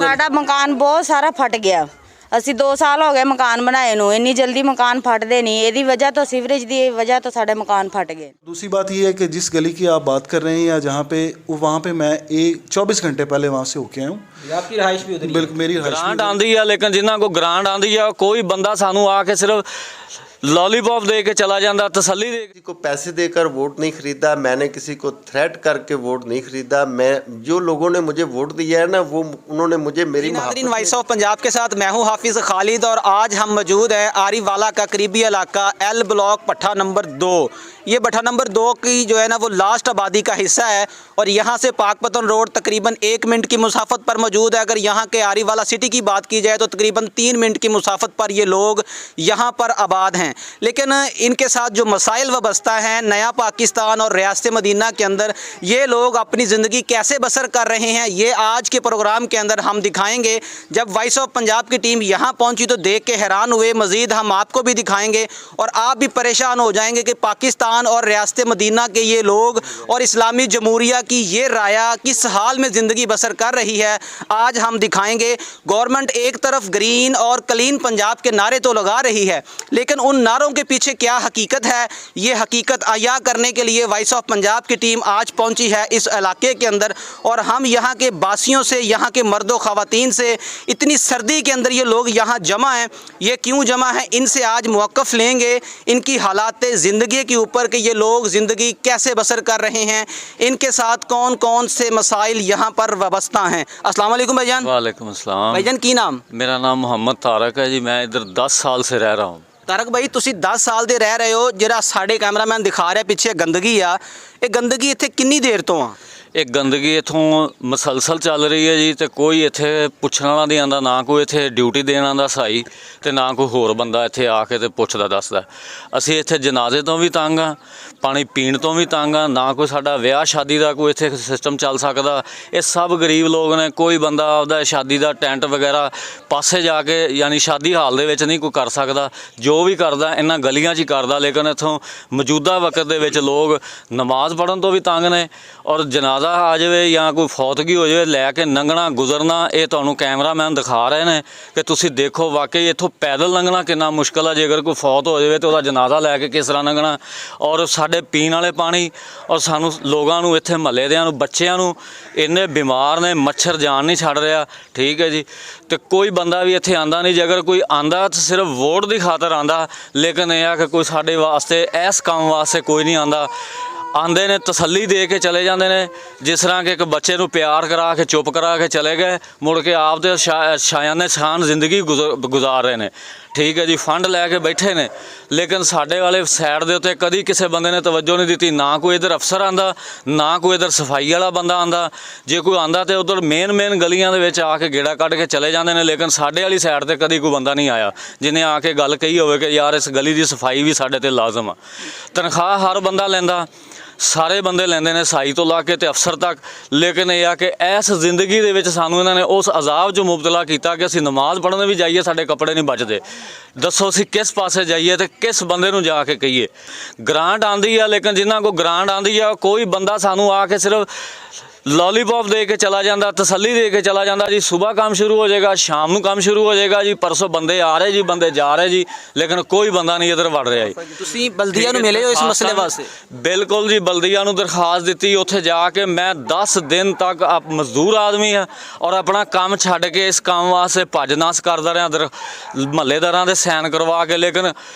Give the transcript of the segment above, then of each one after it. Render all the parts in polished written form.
ਸਾਡਾ ਮਕਾਨ ਬਹੁਤ ਸਾਰਾ ਫਟ ਗਿਆ। ਅਸੀਂ 2 ਸਾਲ ਹੋ ਗਏ ਮਕਾਨ ਬਣਾਏ ਨੂੰ, ਇੰਨੀ जल्दी मकान फटते नहीं। ਇਹਦੀ वजह तो सीवरेज की वजह तो साढ़े मकान फट गए। दूसरी बात ये है कि जिस गली की आप बात कर रहे हैं या जहाँ पे वहाँ पे मैं 24 घंटे पहले वहाँ से होके आया हूँ। आपकी रहाइश भी उधर? बिल्कुल मेरी रहाइश ग्रांट आंदी है, लेकिन जिन्हों को ग्रांट आंदी है कोई बंदा सानू आके सिर्फ लॉलीपॉप दे के चला जाता, तसल्ली दे किसी को पैसे देकर वोट नहीं खरीदा, मैंने किसी को थ्रेट करके वोट नहीं खरीदा। मैं जो लोगों ने मुझे वोट दिया है ना, वो उन्होंने मुझे मेरी नाज़रीन, वॉइस ऑफ पंजाब के साथ मैं हूं हाफिज़ खालिद और आज हम मौजूद हैं आरीवाला का करीबी इलाका एल ब्लॉक भट्ठा नंबर 2। ये भट्ठा नंबर 2 की जो है ना वो लास्ट आबादी का हिस्सा है और यहाँ से पाकपतन रोड तकरीबन 1 मिनट की मुसाफत पर मौजूद है। अगर यहाँ के आरीवाला सिटी की बात की जाए तो तकरीबन 3 मिनट की मुसाफत पर ये लोग यहाँ पर आबाद हैं। लेकिन इनके साथ जो मसाइल वाबस्ता हैं, नया पाकिस्तान और रियासत मदीना के अंदर ये लोग अपनी ज़िंदगी कैसे बसर कर रहे हैं, ये आज के प्रोग्राम के अंदर हम दिखाएंगे। जब वॉइस ऑफ पंजाब की टीम यहाँ पहुँची तो देख के हैरान हुए। मज़ीद हम आपको भी दिखाएंगे और आप भी परेशान हो जाएंगे कि पाकिस्तान और रियासत मदीना के ये लोग और इस्लामी जमहूरिया की ये राया किस हाल में ज़िंदगी बसर कर रही है, आज हम दिखाएंगे। गवर्नमेंट एक तरफ ग्रीन और क्लीन पंजाब के नारे तो लगा रही है, लेकिन उन नारों के पीछे क्या हकीकत है, ये हकीकत आया करने के लिए वॉइस ऑफ पंजाब की टीम आज पहुंची है इस इलाके के अंदर। और हम यहाँ के बासियों से, यहाँ के मर्दों ख़वातीन से, इतनी सर्दी के अंदर ये लोग यहाँ जमा हैं, ये क्यों जमा हैं, इनसे आज मौक़िफ़ लेंगे, इनकी हालात ज़िंदगी के ऊपर कि ये लोग ज़िंदगी कैसे बसर कर रहे हैं, इनके साथ कौन कौन से मसाइल यहाँ पर वाबस्ता हैं। अस्सलाम वालेकुम भाईजान। वालेकुम अस्सलाम। भाईजान की नाम? मेरा नाम मोहम्मद तारक है जी, मैं इधर 10 साल से रह रहा हूँ। तारक भाई, तुसी 10 साल ਦੇ ਰਹਿ ਰਹੇ ਹੋ, ਜਿਹੜਾ ਸਾਡੇ ਕੈਮਰਾਮੈਨ ਦਿਖਾ ਰਿਹਾ ਪਿੱਛੇ ਗੰਦਗੀ ਆ, ਇਹ ਗੰਦਗੀ ਇੱਥੇ ਕਿੰਨੀ ਦੇਰ ਤੋਂ ਆ? ਇਹ ਗੰਦਗੀ ਇੱਥੋਂ ਮਸਲਸਲ ਚੱਲ ਰਹੀ ਹੈ ਜੀ, ਤੇ ਕੋਈ ਇੱਥੇ ਪੁੱਛਣ ਵਾਲਾ ਨਹੀਂ ਆਂਦਾ, ਨਾ ਕੋਈ ਇੱਥੇ ਡਿਊਟੀ ਦੇਣ ਆਂਦਾ ਸਹੀ, ਤੇ ਨਾ ਕੋਈ ਹੋਰ ਬੰਦਾ ਇੱਥੇ ਆ ਕੇ ਤੇ ਪੁੱਛਦਾ ਦੱਸਦਾ। ਅਸੀਂ ਇੱਥੇ ਜਨਾਜ਼ੇ ਤੋਂ ਵੀ ਤੰਗ ਆ, ਪਾਣੀ ਪੀਣ ਤੋਂ ਵੀ ਤੰਗ ਆ, ਨਾ ਕੋਈ ਸਾਡਾ ਵਿਆਹ ਸ਼ਾਦੀ ਦਾ ਕੋਈ ਇੱਥੇ ਸਿਸਟਮ ਚੱਲ ਸਕਦਾ। ਇਹ ਸਭ ਗਰੀਬ ਲੋਕ ਨੇ, ਕੋਈ ਬੰਦਾ ਆਪਦਾ ਸ਼ਾਦੀ ਦਾ ਟੈਂਟ ਵਗੈਰਾ ਪਾਸੇ ਜਾ ਕੇ ਯਾਨੀ ਸ਼ਾਦੀ ਹਾਲ ਦੇ ਵਿੱਚ ਨਹੀਂ ਕੋਈ ਕਰ ਸਕਦਾ। ਜੋ ਵੀ ਕਰਦਾ ਇਹਨਾਂ ਗਲੀਆਂ 'ਚ ਹੀ ਕਰਦਾ, ਲੇਕਿਨ ਇੱਥੋਂ ਮੌਜੂਦਾ ਵਕਤ ਦੇ ਵਿੱਚ ਲੋਕ ਨਮਾਜ਼ ਪੜ੍ਹਨ ਤੋਂ ਵੀ ਤੰਗ ਨੇ ਔਰ ਜਨਾਜ਼ਾ ਆ ਜਾਵੇ ਜਾਂ ਕੋਈ ਫੌਤਗੀ ਹੋ ਜਾਵੇ ਲੈ ਕੇ ਲੰਘਣਾ ਗੁਜ਼ਰਨਾ, ਇਹ ਤੁਹਾਨੂੰ ਕੈਮਰਾਮੈਨ ਦਿਖਾ ਰਹੇ ਨੇ ਕਿ ਤੁਸੀਂ ਦੇਖੋ ਵਾਕਈ ਇੱਥੋਂ ਪੈਦਲ ਲੰਘਣਾ ਕਿੰਨਾ ਮੁਸ਼ਕਿਲ ਆ। ਜੇਕਰ ਕੋਈ ਫੌਤ ਹੋ ਜਾਵੇ ਤਾਂ ਉਹਦਾ ਜਨਾਜ਼ਾ ਲੈ ਕੇ ਕਿਸ ਤਰ੍ਹਾਂ ਲੰਘਣਾ। ਔਰ ਸਾਡੇ ਪੀਣ ਵਾਲੇ ਪਾਣੀ ਔਰ ਸਾਨੂੰ ਲੋਕਾਂ ਨੂੰ ਇੱਥੇ ਮਹੱਲੇ ਦਿਆਂ ਨੂੰ ਬੱਚਿਆਂ ਨੂੰ ਇੰਨੇ ਬਿਮਾਰ ਨੇ, ਮੱਛਰ ਜਾਨ ਨਹੀਂ ਛੱਡ ਰਿਹਾ। ਠੀਕ ਹੈ ਜੀ, ਤੇ ਕੋਈ ਬੰਦਾ ਵੀ ਇੱਥੇ ਆਂਦਾ ਨਹੀਂ। ਜੇਕਰ ਕੋਈ ਆਂਦਾ ਤਾਂ ਸਿਰਫ ਵੋਟ ਦੀ ਖਾਤਰ ਆਂਦਾ, ਲੇਕਿਨ ਇਹ ਆ ਕਿ ਕੋਈ ਸਾਡੇ ਵਾਸਤੇ ਇਸ ਕੰਮ ਵਾਸਤੇ ਕੋਈ ਨਹੀਂ ਆਂਦਾ। ਆਂਦੇ ਨੇ ਤਸੱਲੀ ਦੇ ਕੇ ਚਲੇ ਜਾਂਦੇ ਨੇ, ਜਿਸ ਤਰ੍ਹਾਂ ਕਿ ਇੱਕ ਬੱਚੇ ਨੂੰ ਪਿਆਰ ਕਰਾ ਕੇ ਚੁੱਪ ਕਰਾ ਕੇ ਚਲੇ ਗਏ, ਮੁੜ ਕੇ ਆਪ ਤੇ ਸ਼ਾਇਆਨੇ ਸ਼ਾਨ ਜ਼ਿੰਦਗੀ ਗੁਜ਼ਾਰ ਰਹੇ ਨੇ। ਠੀਕ ਹੈ ਜੀ, ਫੰਡ ਲੈ ਕੇ ਬੈਠੇ ਨੇ, ਲੇਕਿਨ ਸਾਡੇ ਵਾਲੇ ਸਾਈਡ ਦੇ ਉੱਤੇ ਕਦੀ ਕਿਸੇ ਬੰਦੇ ਨੇ ਤਵੱਜੋ ਨਹੀਂ ਦਿੱਤੀ। ਨਾ ਕੋਈ ਇੱਧਰ ਅਫਸਰ ਆਂਦਾ, ਨਾ ਕੋਈ ਇੱਧਰ ਸਫਾਈ ਵਾਲਾ ਬੰਦਾ ਆਂਦਾ। ਜੇ ਕੋਈ ਆਂਦਾ ਤੇ ਉੱਧਰ ਮੇਨ ਗਲੀਆਂ ਦੇ ਵਿੱਚ ਆ ਕੇ ਗੇੜਾ ਕੱਢ ਕੇ ਚਲੇ ਜਾਂਦੇ ਨੇ, ਲੇਕਿਨ ਸਾਡੇ ਵਾਲੀ ਸਾਈਡ ਤੇ ਕਦੀ ਕੋਈ ਬੰਦਾ ਨਹੀਂ ਆਇਆ ਜਿਹਨੇ ਆ ਕੇ ਗੱਲ ਕਹੀ ਹੋਵੇ ਕਿ ਯਾਰ ਇਸ ਗਲੀ ਦੀ ਸਫਾਈ ਵੀ ਸਾਡੇ ਤੇ ਲਾਜ਼ਮ ਆ। ਤਨਖਾਹ ਹਰ ਬੰਦਾ ਲੈਂਦਾ, ਸਾਰੇ ਬੰਦੇ ਲੈਂਦੇ ਨੇ, ਸਾਈ ਤੋਂ ਲਾ ਕੇ ਤੇ ਅਫਸਰ ਤੱਕ, ਲੇਕਿਨ ਇਹ ਆ ਕਿ ਇਸ ਜ਼ਿੰਦਗੀ ਦੇ ਵਿੱਚ ਸਾਨੂੰ ਇਹਨਾਂ ਨੇ ਉਸ ਅਜ਼ਾਬ 'ਚ ਮੁਬਤਲਾ ਕੀਤਾ ਕਿ ਅਸੀਂ ਨਮਾਜ਼ ਪੜ੍ਹਨ ਵੀ ਜਾਈਏ ਸਾਡੇ ਕੱਪੜੇ ਨਹੀਂ ਬਚਦੇ। ਦੱਸੋ ਅਸੀਂ ਕਿਸ ਪਾਸੇ ਜਾਈਏ ਤੇ ਕਿਸ ਬੰਦੇ ਨੂੰ ਜਾ ਕੇ ਕਹੀਏ। ਗ੍ਰਾਂਟ ਆਂਦੀ ਆ, ਲੇਕਿਨ ਜਿਨ੍ਹਾਂ ਕੋਲ ਗ੍ਰਾਂਟ ਆਂਦੀ ਆ ਕੋਈ ਬੰਦਾ ਸਾਨੂੰ ਆ ਕੇ ਸਿਰਫ लॉलीपॉप दे के चला जाता, तसल्ली दे के चला जाता जी सुबह काम शुरू हो जाएगा, शाम को काम शुरू हो जाएगा जी, परसों बंदे आ रहे जी, बंदे जा रहे जी, लेकिन कोई बंदा नहीं इधर वड़ रहा जी। ਤੁਸੀਂ ਬਲਦੀਆ ਨੂੰ ਮਿਲੇ ਹੋ ਇਸ ਮਸਲੇ ਵਾਸਤੇ? बिल्कुल जी, बल्दिया ਨੂੰ दरखास्त दी, उत्थे जाके मैं 10 दिन तक आप मजदूर आदमी है और अपना काम छड्ड के इस काम वास्ते भज नस करदा रहा, महल्लेदारां दे सैन करवा के, लेकिन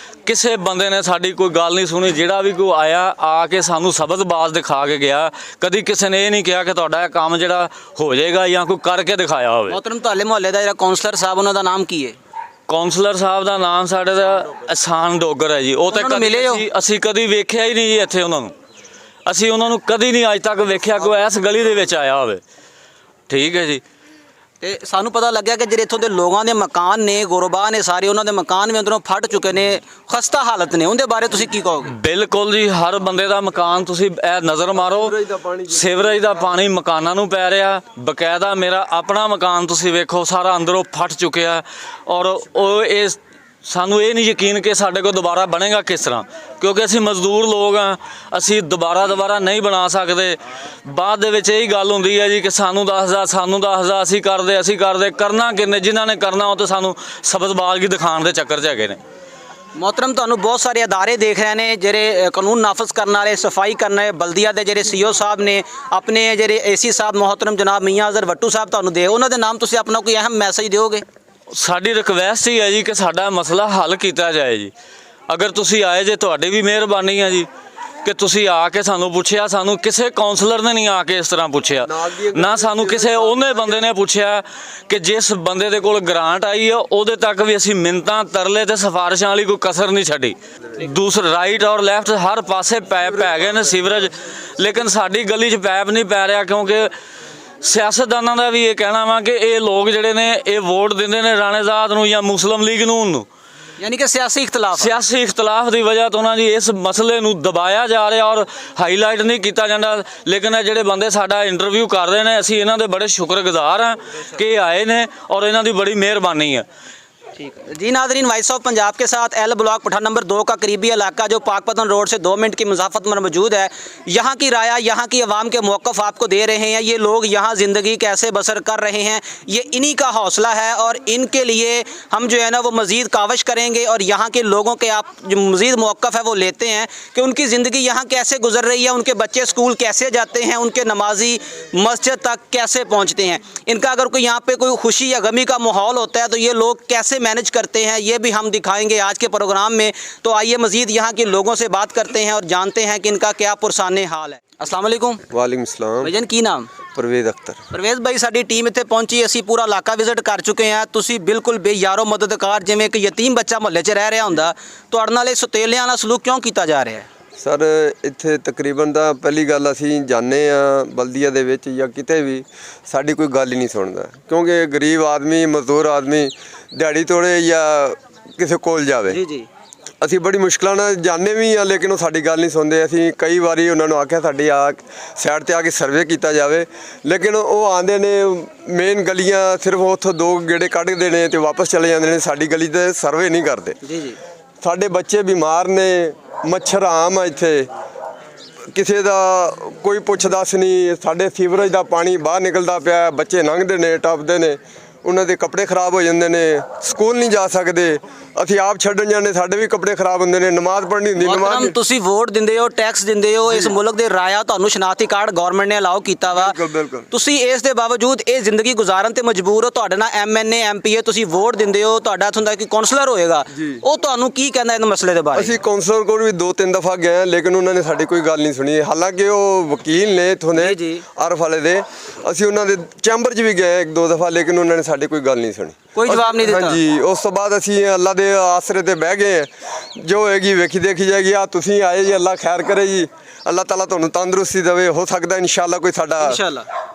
किसी बंदे ने साडी कोई गल नहीं सुनी। जिहड़ा भी कोई आया आके सानू सबकबाज दिखा के गया, कदी किसी ने ये नहीं कहा कि ਤੁਹਾਡਾ ਕੰਮ ਜਿਹੜਾ ਹੋ ਜਾਏਗਾ ਜਾਂ ਕੋਈ ਕਰਕੇ ਦਿਖਾਇਆ ਹੋਵੇ। ਮੋਹਤਰਮ, ਤੁਹਾਡੇ ਮੁਹੱਲੇ ਦਾ ਜਿਹੜਾ ਕਾਉਂਸਲਰ ਸਾਹਿਬ, ਉਹਨਾਂ ਦਾ ਨਾਮ ਕੀ ਹੈ? ਕਾਉਂਸਲਰ ਸਾਹਿਬ ਦਾ ਨਾਮ ਸਾਡੇ ਦਾ ਅਹਿਸਾਨ ਡੋਗਰ ਹੈ ਜੀ। ਉਹ ਤਾਂ ਕਦੀ ਅਸੀਂ ਕਦੀ ਵੇਖਿਆ ਹੀ ਨਹੀਂ ਜੀ ਇੱਥੇ ਉਹਨਾਂ ਨੂੰ। ਅਸੀਂ ਉਹਨਾਂ ਨੂੰ ਕਦੀ ਨਹੀਂ ਅੱਜ ਤੱਕ ਵੇਖਿਆ ਕੋਈ ਇਸ ਗਲੀ ਦੇ ਵਿੱਚ ਆਇਆ ਹੋਵੇ। ਠੀਕ ਹੈ ਜੀ, ਤੇ ਸਾਨੂੰ ਪਤਾ ਲੱਗਿਆ ਕਿ ਜਿਹੜੇ ਇੱਥੋਂ ਦੇ ਲੋਕਾਂ ਦੇ ਮਕਾਨ ਨੇ, ਗੁਰਬਾ ਨੇ ਸਾਰੇ, ਉਹਨਾਂ ਦੇ ਮਕਾਨ ਵੀ ਅੰਦਰੋਂ ਫਟ ਚੁੱਕੇ ਨੇ, ਖਸਤਾ ਹਾਲਤ ਨੇ, ਉਹਦੇ ਬਾਰੇ ਤੁਸੀਂ ਕੀ ਕਹੋਗੇ? ਬਿਲਕੁਲ ਜੀ, ਹਰ ਬੰਦੇ ਦਾ ਮਕਾਨ ਤੁਸੀਂ ਇਹ ਨਜ਼ਰ ਮਾਰੋ, ਸੀਵਰੇਜ ਦਾ ਪਾਣੀ ਮਕਾਨਾਂ ਨੂੰ ਪੈ ਰਿਹਾ। ਬਕਾਇਦਾ ਮੇਰਾ ਆਪਣਾ ਮਕਾਨ ਤੁਸੀਂ ਵੇਖੋ, ਸਾਰਾ ਅੰਦਰੋਂ ਫਟ ਚੁੱਕਿਆ ਔਰ ਉਹ ਇਸ ਸਾਨੂੰ ਇਹ ਨਹੀਂ ਯਕੀਨ ਕਿ ਸਾਡੇ ਕੋਲ ਦੁਬਾਰਾ ਬਣੇਗਾ ਕਿਸ ਤਰ੍ਹਾਂ, ਕਿਉਂਕਿ ਅਸੀਂ ਮਜ਼ਦੂਰ ਲੋਕ ਆ, ਅਸੀਂ ਦੁਬਾਰਾ ਨਹੀਂ ਬਣਾ ਸਕਦੇ। ਬਾਅਦ ਦੇ ਵਿੱਚ ਇਹੀ ਗੱਲ ਹੁੰਦੀ ਹੈ ਜੀ ਕਿ ਸਾਨੂੰ ਦੱਸਦਾ ਅਸੀਂ ਕਰਦੇ ਕਰਨਾ ਕਿੰਨੇ, ਜਿਨ੍ਹਾਂ ਨੇ ਕਰਨਾ ਉਹ ਤਾਂ ਸਾਨੂੰ ਸਬਜ਼ਬਾਜ਼ਗੀ ਦਿਖਾਉਣ ਦੇ ਚੱਕਰ 'ਚ ਹੈਗੇ ਨੇ। मोहतरम ਤੁਹਾਨੂੰ ਬਹੁਤ ਸਾਰੇ ਅਦਾਰੇ ਦੇਖ ਰਹੇ ਨੇ ਜਿਹੜੇ ਕਾਨੂੰਨ ਨਾਫਜ਼ ਕਰਨ ਵਾਲੇ, ਸਫਾਈ ਕਰਨ ਵਾਲੇ, ਬਲਦੀਆ ਦੇ ਜਿਹੜੇ ਸੀਓ ਸਾਹਿਬ ਨੇ, ਆਪਣੇ ਜਿਹੜੇ ਏਸੀ ਸਾਹਿਬ मोहतरम ਜਨਾਬ ਮੀਆਂ ਅਜ਼ਹਰ ਵੱਟੂ ਸਾਹਿਬ ਤੁਹਾਨੂੰ ਦੇ, ਉਹਨਾਂ ਦੇ ਨਾਮ ਤੁਸੀਂ ਆਪਣਾ ਕੋਈ ਅਹਿਮ ਮੈਸੇਜ ਦਿਓਗੇ? ਸਾਡੀ ਰਿਕਵੈਸਟ ਹੀ ਹੈ ਜੀ ਕਿ ਸਾਡਾ ਮਸਲਾ ਹੱਲ ਕੀਤਾ ਜਾਏ ਜੀ। ਅਗਰ ਤੁਸੀਂ ਆਏ ਜੇ ਤੁਹਾਡੀ ਵੀ ਮਿਹਰਬਾਨੀ ਹੈ ਜੀ ਕਿ ਤੁਸੀਂ ਆ ਕੇ ਸਾਨੂੰ ਪੁੱਛਿਆ। ਸਾਨੂੰ ਕਿਸੇ ਕਾਉਂਸਲਰ ਨੇ ਨਹੀਂ ਆ ਕੇ ਇਸ ਤਰ੍ਹਾਂ ਪੁੱਛਿਆ, ਨਾ ਸਾਨੂੰ ਕਿਸੇ ਉਹਨੇ ਬੰਦੇ ਨੇ ਪੁੱਛਿਆ ਕਿ ਜਿਸ ਬੰਦੇ ਦੇ ਕੋਲ ਗ੍ਰਾਂਟ ਆਈ ਆ ਉਹਦੇ ਤੱਕ ਵੀ ਅਸੀਂ ਮਿੰਨਤਾਂ ਤਰਲੇ ਤੇ ਸਿਫਾਰਿਸ਼ਾਂ ਵਾਲੀ ਕੋਈ ਕਸਰ ਨਹੀਂ ਛੱਡੀ। ਦੂਸਰੇ ਰਾਈਟ ਔਰ ਲੈਫਟ ਹਰ ਪਾਸੇ ਪੈਪ ਪੈ ਗਏ ਨੇ ਸੀਵਰੇਜ, ਲੇਕਿਨ ਸਾਡੀ ਗਲੀ 'ਚ ਪੈਪ ਨਹੀਂ ਪੈ ਰਿਹਾ ਕਿਉਂਕਿ ਸਿਆਸਤਦਾਨਾਂ ਦਾ ਵੀ ਇਹ ਕਹਿਣਾ ਵਾ ਕਿ ਇਹ ਲੋਕ ਜਿਹੜੇ ਨੇ ਇਹ ਵੋਟ ਦਿੰਦੇ ਨੇ ਰਾਣੇਜ਼ਾਦ ਨੂੰ ਜਾਂ ਮੁਸਲਿਮ ਲੀਗ ਨੂੰ, ਯਾਨੀ ਕਿ ਸਿਆਸੀ ਇਖਤਲਾਫ ਦੀ ਵਜ੍ਹਾ ਤੋਂ ਉਹਨਾਂ ਦੀ ਇਸ ਮਸਲੇ ਨੂੰ ਦਬਾਇਆ ਜਾ ਰਿਹਾ ਔਰ ਹਾਈਲਾਈਟ ਨਹੀਂ ਕੀਤਾ ਜਾਂਦਾ। ਲੇਕਿਨ ਇਹ ਜਿਹੜੇ ਬੰਦੇ ਸਾਡਾ ਇੰਟਰਵਿਊ ਕਰ ਰਹੇ ਨੇ, ਅਸੀਂ ਇਹਨਾਂ ਦੇ ਬੜੇ ਸ਼ੁਕਰਗੁਜ਼ਾਰ ਹਾਂ ਕਿ ਇਹ ਆਏ ਨੇ ਔਰ ਇਹਨਾਂ ਦੀ ਬੜੀ ਮਿਹਰਬਾਨੀ ਹੈ। ठीक है जी नाज़रीन, वॉइस ऑफ पंजाब के साथ एल ब्लॉक पठान नंबर 2 का करीबी इलाका जो पाकपतन रोड से 2 मिनट की मुसाफत में मौजूद है, यहाँ की राय, यहाँ की आवाम के मौक़िफ़ आपको दे रहे हैं। ये लोग यहाँ ज़िंदगी कैसे बसर कर रहे हैं, ये इन्हीं का हौसला है और इनके लिए हम जो है ना वो मज़ीद काविश करेंगे और यहाँ के लोगों के आप जो मज़ीद मौक़िफ़ है वो लेते हैं कि उनकी ज़िंदगी यहाँ कैसे गुजर रही है, उनके बच्चे स्कूल कैसे जाते हैं, उनके नमाजी मस्जिद तक कैसे पहुँचते हैं। इनका अगर कोई यहाँ पर कोई खुशी या गमी का माहौल होता है तो ये लोग कैसे मैनेज करते हैं, ये भी हम दिखाएंगे आज के प्रोग्राम में। तो आइए मज़ीद यहाँ के लोगों से बात करते हैं और जानते हैं कि इनका क्या पुरसाने हाल है। अस्सलाम वालेकुम। वालेकुम सलाम। भाईजान की नाम? परवेज़ अख्तर। परवेज़ भाई, साडी टीम इत्थे पहुंची, असी पूरा इलाका विजिट कर चुके हैं। तुसी बिल्कुल बेयारो मददगार, जिवें एक यतीम बच्चा मुहल्ले 'च रह रहा हुंदा, तुहाडे नाल इह सुतेलियां वाला सलूक क्यों कीता जा रहा है? सर इत्थे तकरीबन ਤਾਂ ਪਹਿਲੀ ਗੱਲ ਅਸੀਂ ਜਾਂਦੇ ਆ ਬਲਦੀਆ ਦੇ ਵਿੱਚ ਜਾਂ ਕਿਤੇ ਵੀ ਸਾਡੀ ਕੋਈ ਗੱਲ ਹੀ ਨਹੀਂ ਸੁਣਦਾ, ਕਿਉਂਕਿ ਗਰੀਬ ਆਦਮੀ, ਮਜ਼ਦੂਰ ਆਦਮੀ ਦਿਹਾੜੀ ਤੋੜੇ ਜਾਂ ਕਿਸੇ ਕੋਲ ਜਾਵੇ। जी जी। ਅਸੀਂ ਬੜੀ ਮੁਸ਼ਕਲਾਂ ਨਾਲ ਜਾਂਦੇ ਵੀ ਆ, ਲੇਕਿਨ ਉਹ ਸਾਡੀ ਗੱਲ ਨਹੀਂ ਸੁਣਦੇ। ਅਸੀਂ ਕਈ ਵਾਰੀ ਉਹਨਾਂ ਨੂੰ ਆਖਿਆ ਸਾਡੀ ਸਾਈਡ ਤੇ ਆ ਕੇ ਸਰਵੇ ਕੀਤਾ ਜਾਵੇ, ਲੇਕਿਨ ਉਹ ਆਉਂਦੇ ਨੇ ਮੇਨ ਗਲੀਆਂ ਸਿਰਫ ਉੱਥੋਂ 2 ਗੇੜੇ ਕੱਢਦੇ ਨੇ ਤੇ ਵਾਪਸ ਚਲੇ ਜਾਂਦੇ ਨੇ, ਸਾਡੀ ਗਲੀ ਤੇ ਸਰਵੇ ਨਹੀਂ ਕਰਦੇ। जी जी। ਸਾਡੇ ਬੱਚੇ ਬਿਮਾਰ ਨੇ, ਮੱਛਰ ਆਮ ਆ ਇੱਥੇ, ਕਿਸੇ ਦਾ ਕੋਈ ਪੁੱਛ ਦੱਸ ਨਹੀਂ। ਸਾਡੇ ਸੀਵਰੇਜ ਦਾ ਪਾਣੀ ਬਾਹਰ ਨਿਕਲਦਾ ਪਿਆ, ਬੱਚੇ ਲੰਘਦੇ ਨੇ, ਟੱਪਦੇ ਨੇ, ਉਹਨਾਂ ਦੇ ਕੱਪੜੇ ਖਰਾਬ ਹੋ ਜਾਂਦੇ ਨੇ, ਸਕੂਲ ਨਹੀਂ ਜਾ ਸਕਦੇ। ਅਸੀਂ ਆਪ ਛੱਡਣ ਜਾਂਦੇ, ਸਾਡੇ ਵੀ ਕੱਪੜੇ ਖਰਾਬ ਹੁੰਦੇ ਨੇ, ਨਮਾਜ਼ ਪੜ੍ਹਨੀ ਹੁੰਦੀ। मोहतरम, तुसी वोट दिंदे हो, टैक्स दिंदे हो, इस मुल्क दे राया ਤੁਹਾਨੂੰ ਸ਼ਨਾਖਤੀ ਕਾਰਡ ਗਵਰਨਮੈਂਟ ਨੇ ਅਲਾਉ ਕੀਤਾ ਵਾ। ਬਿਲਕੁਲ। ਤੁਸੀਂ ਇਸ ਦੇ ਬਾਵਜੂਦ ਇਹ ਜ਼ਿੰਦਗੀ ਗੁਜ਼ਾਰਨ ਤੇ ਮਜਬੂਰ ਹੋ। ਤੁਹਾਡੇ ਨਾਲ MNA MPA ਤੁਸੀਂ ਵੋਟ ਦਿੰਦੇ ਹੋ, ਤੁਹਾਡਾ ਇੱਥੋਂ ਦਾ ਕਿ ਕਾਉਂਸਲਰ ਹੋਏਗਾ, ਉਹ ਤੁਹਾਨੂੰ ਕੀ ਕਹਿੰਦਾ ਇਸ ਮਸਲੇ ਦੇ ਬਾਰੇ? ਅਸੀਂ ਕਾਉਂਸਲਰ ਕੋਲ ਵੀ 2-3 ਦਫਾ ਗਏ, ਲੇਕਿਨ ਉਹਨਾਂ ਨੇ ਸਾਡੀ ਕੋਈ ਗੱਲ ਨਹੀਂ ਸੁਣੀ। ਹਾਲਾਂਕਿ ਉਹ ਵਕੀਲ ਨੇ ਇੱਥੋਂ ਦੇ ਆਰਫ ਵਾਲੇ ਦੇ, ਅਸੀਂ ਉਹਨਾਂ ਦੇ ਚੈਂਬਰ 'ਚ ਵੀ ਗਏ 1-2 ਦਫਾ, ਲੇਕਿਨ ਉਹਨਾਂ ਨੇ ਸਾਡੀ ਕੋਈ ਗੱਲ ਨਹੀਂ ਸੁਣੀ, ਕੋਈ ਜਵਾਬ ਨਹੀਂ ਦਿੱਤਾ। ਹਾਂਜੀ, ਉਸ ਤੋਂ ਬਾਅਦ ਅਸੀਂ ਅੱਲਾ ਦੇ ਆਸਰੇ ਤੇ ਬਹਿ ਗਏ, ਜੋ ਹੋਏਗੀ ਵੇਖੀ ਦੇਖੀ ਜਾਏਗੀ। ਆ ਤੁਸੀਂ ਆਏ ਜੀ, ਅੱਲਾ ਖੈਰ ਕਰੇ ਜੀ, अल्लाह ताला ਤੁਹਾਨੂੰ ਤੰਦਰੁਸਤੀ ਦੇਵੇ। ਹੋ ਸਕਦਾ है इंशाल्लाह कोई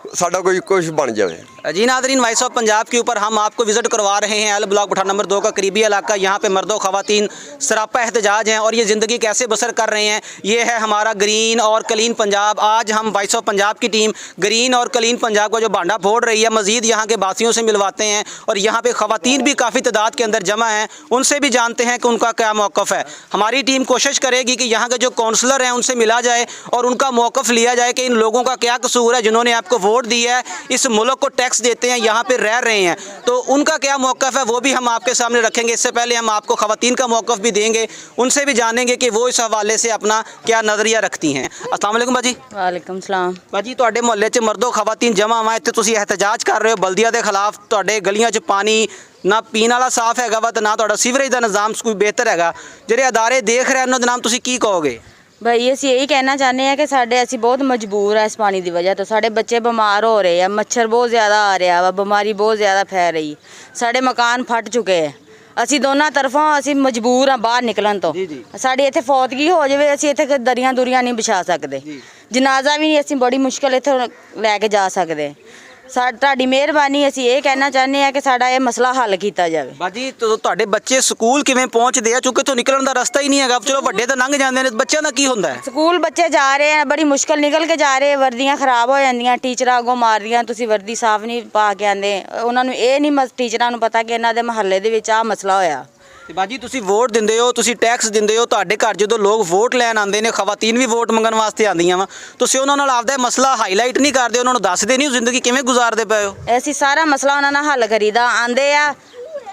साडा कोई कुछ बन जाए। जी नादरीन, वॉइस ऑफ पंजाब के ऊपर हम आपको विजिट करवा रहे हैं एल ब्लॉक पठान नंबर 2 का करीबी इलाका। यहाँ पे मर्दों ख़वातीन सरापा एहतजाज हैं और ये ज़िंदगी कैसे बसर कर रहे हैं। ये है हमारा ग्रीन और क्लीन पंजाब। आज हम वॉइस ऑफ पंजाब की टीम ग्रीन और क्लीन पंजाब का जो भांडा फोड़ रही है, मज़ीद यहाँ के बासियों से मिलवाते हैं और यहाँ पे ख़वातीन भी काफ़ी तादाद के अंदर जमा हैं, उनसे भी जानते हैं कि उनका क्या मौक़िफ़ है। हमारी टीम कोशिश करेगी कि यहाँ के जो काउंसलर हैं उनसे मिला जाए और उनका मौक़िफ़ लिया जाए कि इन लोगों का क्या कसूर है जिन्होंने आपको वोट दिया है, इस मुल्क को टैक्स देते हैं, यहाँ पे रह रहे हैं, तो उनका क्या मौक़िफ़ है वो भी हम आपके सामने रखेंगे। इससे पहले हम आपको ख़वातीन का मौक़िफ़ भी देंगे, उनसे भी जानेंगे कि वो इस हवाले से अपना क्या नज़रिया रखती हैं। अस्सलाम वालेकुम बाजी। वालेकुम सलाम। भाजी, ਤੁਹਾਡੇ ਮੁਹੱਲੇ 'ਚ ਮਰਦੋ ਖਵਾਤੀਨ ਜਮ੍ਹਾਂ ਵਾ, ਇੱਥੇ ਤੁਸੀਂ ਇਹਤਜਾਜ ਕਰ ਰਹੇ ਹੋ ਬਲਦੀਆ ਦੇ ਖਿਲਾਫ। ਤੁਹਾਡੇ ਗਲੀਆਂ 'ਚ ਪਾਣੀ ਨਾ ਪੀਣ ਵਾਲਾ ਸਾਫ਼ ਹੈਗਾ ਵਾ ਤੇ ਨਾ ਤੁਹਾਡਾ ਸੀਵਰੇਜ ਦਾ ਨਿਜ਼ਾਮ ਕੋਈ ਬਿਹਤਰ ਹੈਗਾ। ਜਿਹੜੇ ਅਦਾਰੇ ਦੇਖ ਰਹੇ ਉਹਨਾਂ ਦੇ ਨਾਮ ਤੁਸੀਂ ਕੀ ਕਹੋਗੇ? ਭਾਈ ਅਸੀਂ ਇਹੀ ਕਹਿਣਾ ਚਾਹੁੰਦੇ ਹਾਂ ਕਿ ਅਸੀਂ ਬਹੁਤ ਮਜਬੂਰ ਆ ਇਸ ਪਾਣੀ ਦੀ ਵਜ੍ਹਾ ਤੋਂ। ਸਾਡੇ ਬੱਚੇ ਬਿਮਾਰ ਹੋ ਰਹੇ ਆ, ਮੱਛਰ ਬਹੁਤ ਜ਼ਿਆਦਾ ਆ ਰਿਹਾ ਵਾ, ਬਿਮਾਰੀ ਬਹੁਤ ਜ਼ਿਆਦਾ ਫੈਲ ਰਹੀ। ਸਾਡੇ ਮਕਾਨ ਫਟ ਚੁੱਕੇ ਆ, ਅਸੀਂ ਦੋਨਾਂ ਤਰਫੋਂ ਅਸੀਂ ਮਜਬੂਰ ਆ ਬਾਹਰ ਨਿਕਲਣ ਤੋਂ। ਸਾਡੀ ਇੱਥੇ ਫੌਤਗੀ ਹੋ ਜਾਵੇ, ਅਸੀਂ ਇੱਥੇ ਦਰੀਆਂ ਦੁਰੀਆਂ ਨਹੀਂ ਵਿਛਾ ਸਕਦੇ, ਜਨਾਜ਼ਾ ਵੀ ਨਹੀਂ ਅਸੀਂ ਬੜੀ ਮੁਸ਼ਕਲ ਇੱਥੋਂ ਲੈ ਕੇ ਜਾ ਸਕਦੇ। ਤੁਹਾਡੀ ਮਿਹਰਬਾਨੀ, ਅਸੀਂ ਇਹ ਕਹਿਣਾ ਚਾਹੁੰਦੇ ਹਾਂ ਕਿ ਸਾਡਾ ਇਹ ਮਸਲਾ ਹੱਲ ਕੀਤਾ ਜਾਵੇ। ਬਾਜੀ, ਤੁਹਾਡੇ ਬੱਚੇ ਸਕੂਲ ਕਿਵੇਂ ਪਹੁੰਚਦੇ ਆ? ਕਿਉਂਕਿ ਇੱਥੋਂ ਨਿਕਲਣ ਦਾ ਰਸਤਾ ਹੀ ਨਹੀਂ ਹੈਗਾ। ਚਲੋ ਵੱਡੇ ਤਾਂ ਲੰਘ ਜਾਂਦੇ ਨੇ, ਬੱਚਿਆਂ ਦਾ ਕੀ ਹੁੰਦਾ ਹੈ? ਸਕੂਲ ਬੱਚੇ ਜਾ ਰਹੇ ਆ, ਬੜੀ ਮੁਸ਼ਕਲ ਨਿਕਲ ਕੇ ਜਾ ਰਹੇ, ਵਰਦੀਆਂ ਖਰਾਬ ਹੋ ਜਾਂਦੀਆਂ, ਟੀਚਰਾਂ ਅੱਗੋਂ ਮਾਰਦੀਆਂ, ਤੁਸੀਂ ਵਰਦੀ ਸਾਫ਼ ਨਹੀਂ ਪਾ ਕੇ ਆਉਂਦੇ। ਉਹਨਾਂ ਨੂੰ ਇਹ ਨਹੀਂ ਟੀਚਰਾਂ ਨੂੰ ਪਤਾ ਕਿ ਇਹਨਾਂ ਦੇ ਮੁਹੱਲੇ ਦੇ ਵਿੱਚ ਆਹ ਮਸਲਾ ਹੋਇਆ, ਤੇ ਬਾਜੀ ਤੁਸੀਂ ਵੋਟ ਦਿੰਦੇ ਹੋ, ਤੁਸੀਂ ਟੈਕਸ ਦਿੰਦੇ ਹੋ, ਤੁਹਾਡੇ ਘਰ ਜਦੋਂ ਲੋਕ ਵੋਟ ਲੈਣ ਆਉਂਦੇ ਨੇ, ਖਵਾਤੀਨ ਵੀ ਵੋਟ ਮੰਗਣ ਵਾਸਤੇ ਆਉਂਦੀਆਂ ਵਾ, ਤੁਸੀਂ ਉਹਨਾਂ ਨਾਲ ਆਪਦਾ ਇਹ ਮਸਲਾ ਹਾਈਲਾਈਟ ਨਹੀਂ ਕਰਦੇ, ਉਹਨਾਂ ਨੂੰ ਦੱਸਦੇ ਨਹੀਂ ਜ਼ਿੰਦਗੀ ਕਿਵੇਂ ਗੁਜ਼ਾਰਦੇ ਪਏ ਹੋ? ਅਸੀਂ ਸਾਰਾ ਮਸਲਾ ਉਹਨਾਂ ਨਾਲ ਹੱਲ ਕਰੀਦਾ, ਆਂਦੇ ਆ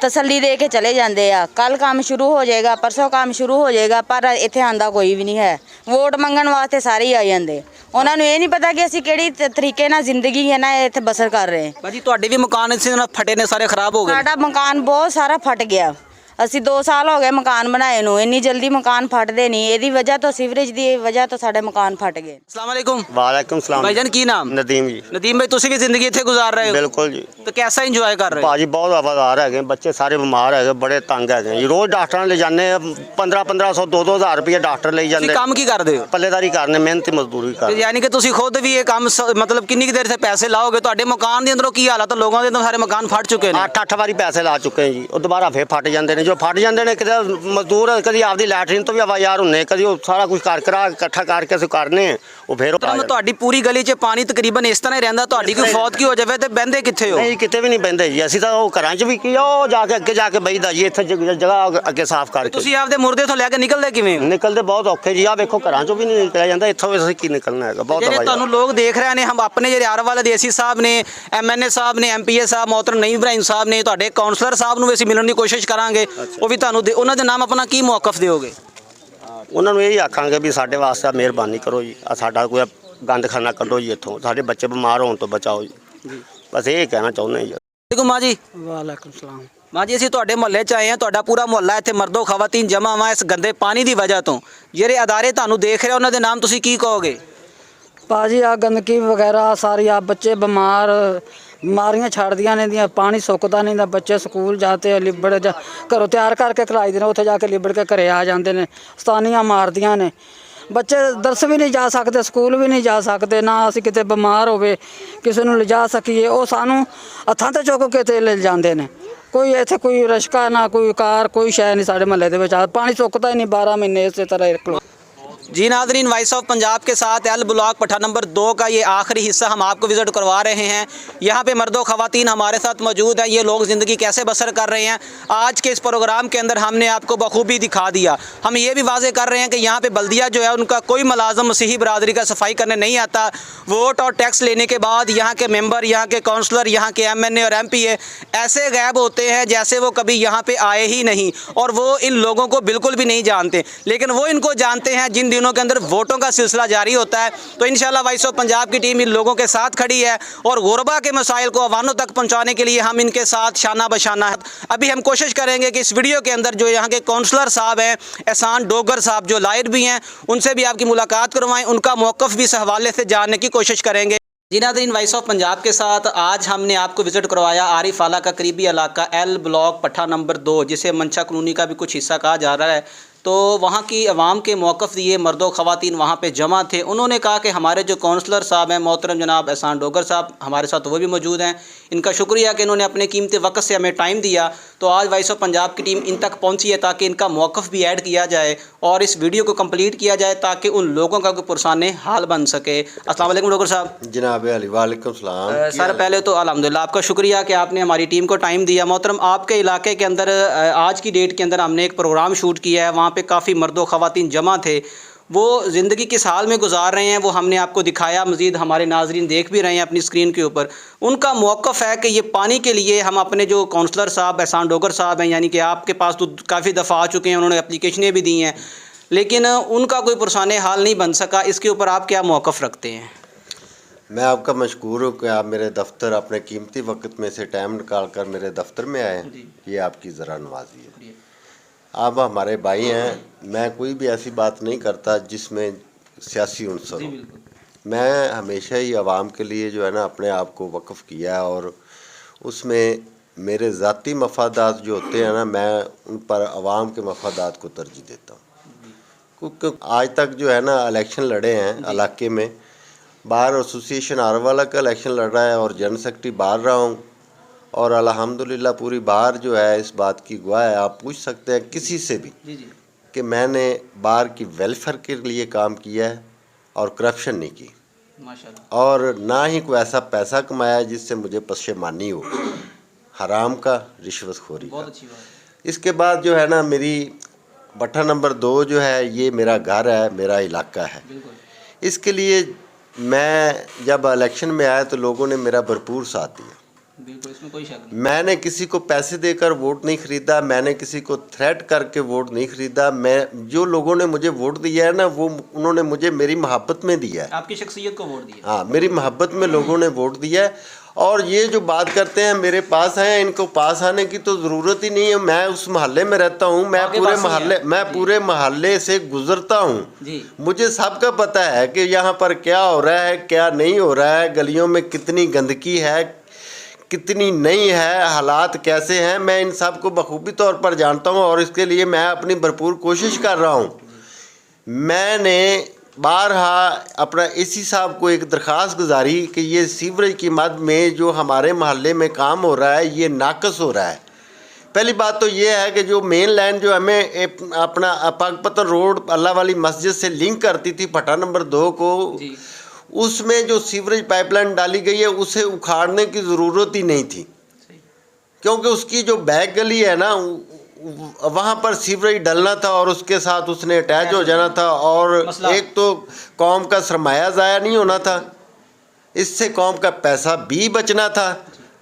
ਤਸੱਲੀ ਦੇ ਕੇ ਚਲੇ ਜਾਂਦੇ ਆ, ਕੱਲ ਕੰਮ ਸ਼ੁਰੂ ਹੋ ਜਾਏਗਾ, ਪਰਸੋਂ ਕੰਮ ਸ਼ੁਰੂ ਹੋ ਜਾਏਗਾ, ਪਰ ਇੱਥੇ ਆਂਦਾ ਕੋਈ ਵੀ ਨਹੀਂ ਹੈ। ਵੋਟ ਮੰਗਣ ਵਾਸਤੇ ਸਾਰੇ ਹੀ ਆ ਜਾਂਦੇ, ਉਹਨਾਂ ਨੂੰ ਇਹ ਨਹੀਂ ਪਤਾ ਕਿ ਅਸੀਂ ਕਿਹੜੀ ਤਰੀਕੇ ਨਾਲ ਜ਼ਿੰਦਗੀ ਹੈ ਨਾ ਇੱਥੇ ਬਸਰ ਕਰ ਰਹੇ ਹਾਂ। ਬਾਜੀ ਤੁਹਾਡੇ ਵੀ ਮਕਾਨ ਇਸੇ ਨਾਲ ਫਟੇ ਨੇ, ਸਾਰੇ ਖਰਾਬ ਹੋ ਗਏ ਨੇ। ਸਾਡਾ ਮਕਾਨ ਬਹੁਤ ਸਾਰਾ ਫਟ ਗਿਆ, ਅਸੀਂ 2 ਸਾਲ ਹੋ ਗਏ ਮਕਾਨ ਬਣਾਏ ਨੂੰ, ਇੰਨੀ ਜਲਦੀ ਮਕਾਨ ਫਟਦੇ ਨਹੀਂ, ਇਹਦੀ ਵਜ੍ਹਾ ਤੋਂ ਸੀਵਰੇਜ ਦੀ ਵਜ੍ਹਾ ਤੋਂ ਸਾਡੇ ਮਕਾਨ ਫਟ ਗਏ। अस्सलाम वालेकुम। वालेकुम सलाम। भाईजान की नाम? नदीम जी। नदीम भाई ਤੁਸੀਂ ਵੀ ਜ਼ਿੰਦਗੀ ਇੱਥੇ ਗੁਜ਼ਾਰ ਰਹੇ ਹੋ? ਬਿਲਕੁਲ ਜੀ। तो कैसा इंजॉय कर रहे हो? ਭਾਜੀ ਬਹੁਤ ਆਵਾਜ਼ਾਰ ਹੈਗੇ, ਬੱਚੇ ਸਾਰੇ ਬਿਮਾਰ ਹੈਗੇ, ਬੜੇ ਤੰਗ ਹੈਗੇ ਜੀ। ਰੋਜ਼ ਡਾਕਟਰਾਂ ਲੈ ਜਾਂਦੇ 1500 2000 ਰੁਪਏ ਡਾਕਟਰ ਲਈ ਤੁਸੀਂ ਜਾਂਦੇ। ਕੰਮ ਕੀ ਕਰਦੇ ਹੋ? ਪੱਲੇਦਾਰੀ ਕਰਨੇ, ਮਿਹਨਤੀ ਮਜ਼ਦੂਰੀ ਤੇ ਕਰਨੇ। ਯਾਨੀ ਕਿ ਤੁਸੀਂ ਖੁਦ ਵੀ ਇਹ ਕੰਮ ਮਤਲਬ ਕਿੰਨੀ ਕੁ ਦੇਰ ਸੇ ਪੈਸੇ ਲਾਓਗੇ? ਤੁਹਾਡੇ ਮਕਾਨ ਦੇ ਅੰਦਰੋਂ ਕੀ ਹਾਲਾਤ ਹੈ? ਲੋਕਾਂ ਦੇ ਅੰਦਰ ਸਾਰੇ ਮਕਾਨ ਫਟ ਚੁੱਕੇ ਨੇ। 8 ਵਾਰੀ ਪੈਸੇ ਲਾ ਚੁੱਕੇ ਜੀ, ਉਹ ਦੁਬਾਰਾ ਫੇਰ ਫਟ ਜਾਂਦੇ ਨੇ। ਜੋ ਫਟ ਜਾਂਦੇ ਨੇ, ਕਿਤੇ ਮਜ਼ਦੂਰ ਕਦੀ ਆਪਦੀ ਲੈਟਰੀਨ ਤੋਂ ਵੀ ਆਵਾਜ਼ਾਰ ਹੁੰਨੇ, ਕਦੀ ਉਹ ਸਾਰਾ ਕੁਝ ਕਰ ਕਰਾ ਇਕੱਠਾ ਕਰਕੇ ਅਸੀਂ ਕਰਨੇ, ਉਹ ਫੇਰ ਮਤਲਬ ਤੁਹਾਡੀ ਪੂਰੀ ਗਲੀ 'ਚ ਪਾਣੀ ਤਕਰੀਬਨ ਇਸ ਤਰ੍ਹਾਂ ਹੀ ਰਹਿੰਦਾ, ਤੁਹਾਡੀ ਕੋਈ ਫੌਤ ਕੀ ਹੋ ਜਾਵੇ ਤੇ ਬਹਿੰਦੇ ਕਿੱਥੇ ਹੋ? ਨਹੀਂ, ਕਿਤੇ ਵੀ ਨਹੀਂ ਬਹਿੰਦੇ ਜੀ। ਅਸੀਂ ਤਾਂ ਉਹ ਘਰਾਂ 'ਚ ਵੀ ਕੀ ਉਹ ਜਾ ਕੇ ਅੱਗੇ ਜਾ ਕੇ ਬਈਦਾ ਜੀ, ਇੱਥੇ ਜਗ੍ਹਾ ਅੱਗੇ ਸਾਫ਼ ਕਰਕੇ। ਤੁਸੀਂ ਆਪਦੇ ਮੁਰਦੇ ਤੋਂ ਲੈ ਕੇ ਨਿਕਲਦੇ ਕਿਵੇਂ ਹੋ? ਨਿਕਲਦੇ ਬਹੁਤ ਔਖੇ ਜੀ। ਆ ਵੇਖੋ ਘਰਾਂ 'ਚੋਂ ਵੀ ਨਹੀਂ ਨਿਕਲਿਆ ਜਾਂਦਾ, ਇੱਥੋਂ ਵੀ ਅਸੀਂ ਕੀ ਨਿਕਲਣਾ ਹੈਗਾ, ਬਹੁਤ ਜਿਹੜੇ ਆਵਾਜ਼। ਤੁਹਾਨੂੰ ਲੋਕ ਦੇਖ ਰਹੇ ਨੇ, ਹਮ ਆਪਣੇ ਜਿਹੜੇ ਆਰ ਵਾਲੇ ਦੇਸੀ ਸਾਹਿਬ ਨੇ, MNA ਸਾਹਿਬ ਨੇ, MPA ਸਾਹਿਬ मोहतरम नईम इब्राहिम ਸਾਹਿਬ ਨੇ, ਤੁਹਾਡੇ ਕਾਉਂਸਲਰ ਸਾਹਿਬ ਨੂੰ ਵੀ ਅਸੀਂ ਮਿਲਣ ਦੀ ਕੋਸ਼ਿਸ਼ ਕਰਾਂਗੇ, ਉਹ ਵੀ ਤੁਹਾਨੂੰ ਉਹਨਾਂ ਦੇ ਨਾਮ ਆਪਣਾ ਕੀ ਮੌਕਫ ਦਿਓਗੇ? ਉਹਨਾਂ ਨੂੰ ਇਹ ਆਖਾਂਗੇ ਵੀ ਸਾਡੇ ਵਾਸਤੇ ਮਿਹਰਬਾਨੀ ਕਰੋ ਜੀ, ਆ ਸਾਡਾ ਕੋਈ ਗੰਦ ਖਾਨਾ ਕੱਢੋ ਜੀ ਇੱਥੋਂ, ਸਾਡੇ ਬੱਚੇ ਬਿਮਾਰ ਹੋਣ ਤੋਂ ਬਚਾਓ ਜੀ, ਬਸ ਇਹ ਕਹਿਣਾ ਚਾਹੁੰਦੇ ਜੀ। ਵਾਲੇਕੁਮ ਮਾਂ ਜੀ। ਵਾਲੇਕੁਮ ਸਲਾਮ। ਮਾਂ ਜੀ ਅਸੀਂ ਤੁਹਾਡੇ ਮੁਹੱਲੇ 'ਚ ਆਏ ਹਾਂ, ਤੁਹਾਡਾ ਪੂਰਾ ਮੁਹੱਲਾ ਇੱਥੇ ਮਰਦੋ ਖਵਾਤੀਨ ਜਮ੍ਹਾਂ ਵਾ ਇਸ ਗੰਦੇ ਪਾਣੀ ਦੀ ਵਜ੍ਹਾ ਤੋਂ। ਜਿਹੜੇ ਅਦਾਰੇ ਤੁਹਾਨੂੰ ਦੇਖ ਰਹੇ ਉਹਨਾਂ ਦੇ ਨਾਮ ਤੁਸੀਂ ਕੀ ਕਹੋਗੇ? ਭਾਜੀ ਆ ਗੰਦਗੀ ਵਗੈਰਾ ਸਾਰੀ ਆ, ਬੱਚੇ ਬਿਮਾਰ, ਬਿਮਾਰੀਆਂ ਛੱਡਦੀਆਂ ਨੇ ਦੀਆਂ, ਪਾਣੀ ਸੁੱਕਦਾ ਨਹੀਂ ਦਾ, ਬੱਚੇ ਸਕੂਲ ਜਾਂਦੇ ਲਿਬੜ ਜਾ, ਘਰੋਂ ਤਿਆਰ ਕਰਕੇ ਖਲਾਈ ਦੇ ਨੇ, ਉੱਥੇ ਜਾ ਕੇ ਲਿਬੜ ਕੇ ਘਰੇ ਆ ਜਾਂਦੇ ਨੇ, ਸਤਾਨੀਆਂ ਮਾਰਦੀਆਂ ਨੇ। ਬੱਚੇ ਦਰਸ ਵੀ ਨਹੀਂ ਜਾ ਸਕਦੇ, ਸਕੂਲ ਵੀ ਨਹੀਂ ਜਾ ਸਕਦੇ, ਨਾ ਅਸੀਂ ਕਿਤੇ ਬਿਮਾਰ ਹੋਵੇ ਕਿਸੇ ਨੂੰ ਲਿਜਾ ਸਕੀਏ, ਉਹ ਸਾਨੂੰ ਹੱਥਾਂ ਤੇ ਚੁੱਕ ਕੇ ਤੇ ਲੈ ਜਾਂਦੇ ਨੇ। ਕੋਈ ਇੱਥੇ ਕੋਈ ਰਸ਼ਕਾ ਨਾ ਕੋਈ ਕਾਰ, ਕੋਈ ਸ਼ੈ ਨਹੀਂ ਸਾਡੇ ਮਹੱਲੇ ਦੇ ਵਿੱਚ। ਪਾਣੀ ਸੁੱਕਦਾ ਹੀ ਨਹੀਂ 12 ਮਹੀਨੇ ਇਸੇ तरह। जी नाज़रीन, वॉइस ऑफ पंजाब के साथ एल ब्लॉक पट्टा नंबर 2 का ये आखिरी हिस्सा हम आपको विज़िट करवा रहे हैं। यहाँ पे मर्दो ख़वातीन हमारे साथ मौजूद हैं, ये लोग ज़िंदगी कैसे बसर कर रहे हैं आज के इस प्रोग्राम के अंदर हमने आपको बखूबी दिखा दिया। हम ये भी वाज़े कर रहे हैं कि यहाँ पे बल्दिया जो है उनका कोई मुलाजम मसीही बरादरी का सफाई करने नहीं आता। वोट और टैक्स लेने के बाद यहाँ के मेंबर, यहाँ के काउंसलर, यहाँ के MNA और MPA ऐसे गायब होते हैं जैसे वो कभी यहाँ पे आए ही नहीं, और वो इन लोगों को बिल्कुल भी नहीं जानते, लेकिन वो इनको जानते हैं जिन दिनों के अंदर वोटों का सिलसिला जारी होता है। तो इंशाल्लाह वॉइस ऑफ पंजाब की टीम इन लोगों के साथ खड़ी है और गुरबा के मसाइल को अवानों तक पहुंचाने के लिए हम इनके साथ शाना बशाना है। अभी हम कोशिश करेंगे कि इस वीडियो के अंदर जो यहाँ के काउंसलर साहब हैं, एहसान डोगर साहब जो लायर भी हैं, उनसे भी आपकी मुलाकात करवाएं, उनका मौक़िफ़ भी इस हवाले से जानने की कोशिश करेंगे। जी नाज़रीन, वॉइस ऑफ पंजाब के साथ आज हमने आपको विज़िट करवाया आरिफ वाला का करीबी इलाका एल ब्लॉक पट्टा नंबर 2, जिसे मंशा कॉलोनी का भी कुछ हिस्सा कहा जा रहा है। तो वहाँ की आवाम के मौक़िफ़ दिए, मर्दो ख़वातीन वहाँ पे जमा थे। उन्होंने कहा कि हमारे जो काउंसलर साहब हैं मोहतरम जनाब एहसान डोगर साहब हमारे साथ वो भी मौजूद हैं, इनका शुक्रिया कि इन्होंने अपने कीमती वक्त से हमें टाइम दिया। तो आज वॉइस ऑफ पंजाब की टीम इन तक पहुँची है ताकि इनका मौक़िफ़ भी ऐड किया जाए और इस वीडियो को कम्प्लीट किया जाए ताकि उन लोगों का कोई पुरसाने हाल बन सके। अस्सलाम वालेकुम डोगर साहब। जनाब अली वालेकुम सलाम। सर पहले तो अल्हम्दुलिल्लाह आपका शुक्रिया कि आपने हमारी टीम को टाइम दिया। मोहतरम, आपके इलाके के अंदर आज की डेट के अंदर हमने एक प्रोग्राम शूट किया है, वहाँ पे काफ़ी मर्दो ख़वातीन जमा थे, वो ज़िंदगी किस हाल में गुजार रहे हैं वो हमने आपको दिखाया। मज़ीद हमारे नाज़रीन देख भी रहे हैं अपनी स्क्रीन के ऊपर। उनका मौक़िफ़ है कि ये पानी के लिए हम अपने जो काउंसलर साहब एहसान डोगर साहब हैं, यानी कि आपके पास तो काफ़ी दफ़ा आ चुके हैं, उन्होंने एप्लीकेशनें भी दी हैं, लेकिन उनका कोई पुरसाने हाल नहीं बन सका। इसके ऊपर आप क्या मौक़िफ़ रखते हैं? मैं आपका मशकूर हूँ कि आप मेरे दफ्तर अपने कीमती वक्त में से टाइम निकाल कर मेरे दफ्तर में आए, ये आपकी ज़रा नवाजी है। आप हमारे भाई हैं, मैं कोई भी ऐसी बात नहीं करता जिसमें सियासी उनसर हो। मैं हमेशा ही आवाम के लिए जो है ना अपने आप को वक्फ़ किया है और उसमें मेरे ज़ाती मफादात जो होते हैं ना, मैं उन पर आवाम के मफादात को तरजीह देता हूँ। क्योंकि आज तक जो है ना इलेक्शन लड़े हैं इलाके में, बार एसोसिएशन आरवाला का इलेक्शन लड़ रहा है और जनरल सेक्रेटरी बाहर रहा हूँ, और अल्हम्दुलिल्लाह पूरी बार जो है इस बात की गवाह है। आप पूछ सकते हैं किसी से भी कि मैंने बार की वेलफेयर के लिए काम किया है और करप्शन नहीं की, माशाल्लाह, और ना ही कोई ऐसा पैसा कमाया जिससे मुझे पशेमानी हो हराम का, रिश्वतखोरी का। इसके बाद जो है ना, मेरी भट्ठा नंबर 2 जो है ये मेरा घर है, मेरा इलाका है। इसके लिए मैं जब इलेक्शन में आया तो लोगों ने मेरा भरपूर साथ दिया। बिल्कुल, इसमें कोई शक नहीं। मैंने किसी को पैसे देकर वोट नहीं खरीदा, मैंने किसी को थ्रेट करके वोट नहीं खरीदा। मैं जो लोगों ने मुझे वोट दिया है ना, वो उन्होंने मुझे मेरी मोहब्बत में दिया है। आपकी शख्सियत को वोट दिया। हाँ, मेरी मोहब्बत में लोगों ने वोट दिया है। और ये जो बात करते हैं मेरे पास आए, इनको पास आने की तो ज़रूरत ही नहीं है। मैं उस मोहल्ले में रहता हूँ, मैं पूरे मोहल्ले से गुजरता हूँ। मुझे सबका पता है कि यहाँ पर क्या हो रहा है, क्या नहीं हो रहा है, गलियों में कितनी गंदगी है, कितनी नहीं है, हालात कैसे हैं, मैं इन सब को बखूबी तौर पर जानता हूँ। और इसके लिए मैं अपनी भरपूर कोशिश कर रहा हूँ। मैंने बारहा अपना एसी साहब को एक दरख्वास्त गुजारी कि ये सीवरेज की मद में जो हमारे मोहल्ले में काम हो रहा है ये नाकस हो रहा है। पहली बात तो ये है कि जो मेन लाइन जो हमें अपना पाकपतन रोड अल्लाह वाली मस्जिद से लिंक करती थी भट्ठा नंबर 2 को, उसमें जो सीवरेज पाइपलाइन डाली गई है उसे उखाड़ने की ज़रूरत ही नहीं थी, क्योंकि उसकी जो बैक गली है ना, वहाँ पर सीवरेज डलना था और उसके साथ उसने अटैच हो जाना था। और एक तो कौम का सरमाया ज़ाया नहीं होना था, इससे कौम का पैसा भी बचना था,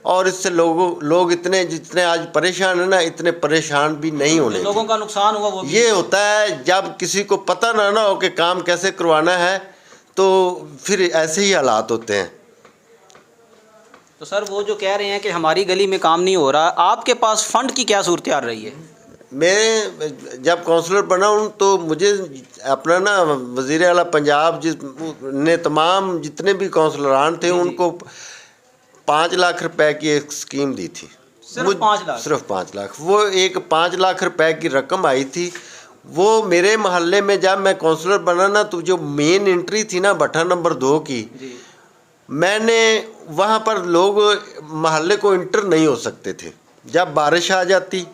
और इससे लोग इतने जितने आज परेशान है ना, इतने परेशान भी नहीं होने। लोगों का नुकसान हुआ वो ये होता है जब किसी को पता ना हो कि काम कैसे करवाना है, तो फिर ऐसे ही हालात होते हैं। तो सर वो जो कह रहे हैं कि हमारी गली में काम नहीं हो रहा, आपके पास फंड की क्या सूरत आ रही है? मैं जब काउंसलर बना हूँ तो मुझे अपना ना वज़ीर आला पंजाब ने तमाम जितने भी काउंसलरान थे उनको 5 लाख रुपए की एक स्कीम दी थी। सिर्फ 5 लाख? सिर्फ 5 लाख। वो एक 5 लाख रुपए की रकम आई थी। वो मेरे मोहल्ले में जब मैं काउंसलर बना ना, तो जो मेन एंट्री थी ना भट्ठा नंबर 2 की, मैंने वहाँ पर लोग मोहल्ले को इंटर नहीं हो सकते थे। जब बारिश आ जाती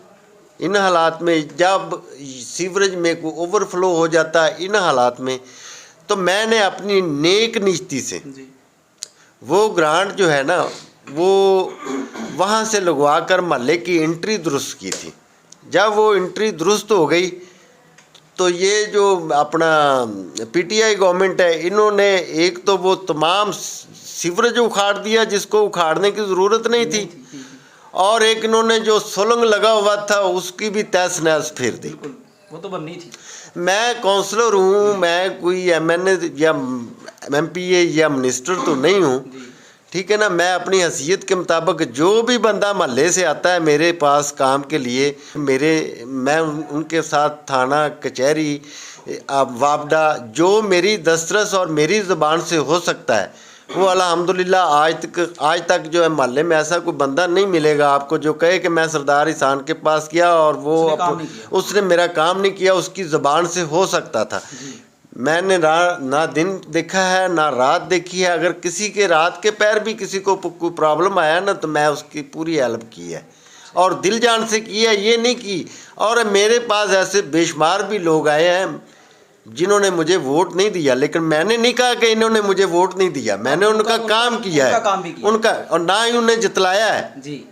इन हालात में, जब सीवरेज में को ओवरफ्लो हो जाता इन हालात में, तो मैंने अपनी नेक नीयती से वो ग्रांट जो है ना, वो वहाँ से लगवा कर मोहल्ले की एंट्री दुरुस्त की थी। जब वो एंट्री दुरुस्त हो गई तो ये जो अपना पीटीआई गवर्नमेंट है, इन्होंने एक तो वो तमाम सीवरेज उखाड़ दिया जिसको उखाड़ने की ज़रूरत नहीं थी, और एक इन्होंने जो सोलंग लगा हुआ था उसकी भी तहस नहस फेर दी। वो तो बननी थी। मैं काउंसलर हूँ, मैं कोई एमएनए या एमपीए या मिनिस्टर तो नहीं हूँ, ठीक है ना। मैं अपनी हैसियत के मुताबिक जो भी बंदा महल्ले से आता है मेरे पास काम के लिए, मैं उनके साथ थाना कचहरी वापडा जो मेरी दस्तरस और मेरी ज़ुबान से हो सकता है, वो अल्हम्दुलिल्लाह आज तक जो है महल्ले में ऐसा कोई बंदा नहीं मिलेगा आपको जो कहे कि मैं सरदार इसान के पास किया और वो उसने मेरा काम नहीं किया। उसकी ज़ुबान से हो सकता था। मैंने ना दिन देखा है ना रात देखी है। अगर किसी के रात के पैर भी किसी को कोई प्रॉब्लम आया ना, तो मैं उसकी पूरी हेल्प की है और दिल जान से की है, ये नहीं की। और मेरे पास ऐसे बेशुमार भी लोग आए हैं जिन्होंने मुझे वोट नहीं दिया, लेकिन मैंने नहीं कहा कि इन्होंने मुझे वोट नहीं दिया। मैंने उनका काम किया है, उनका, और ना ही उन्हें जितलाया है जी।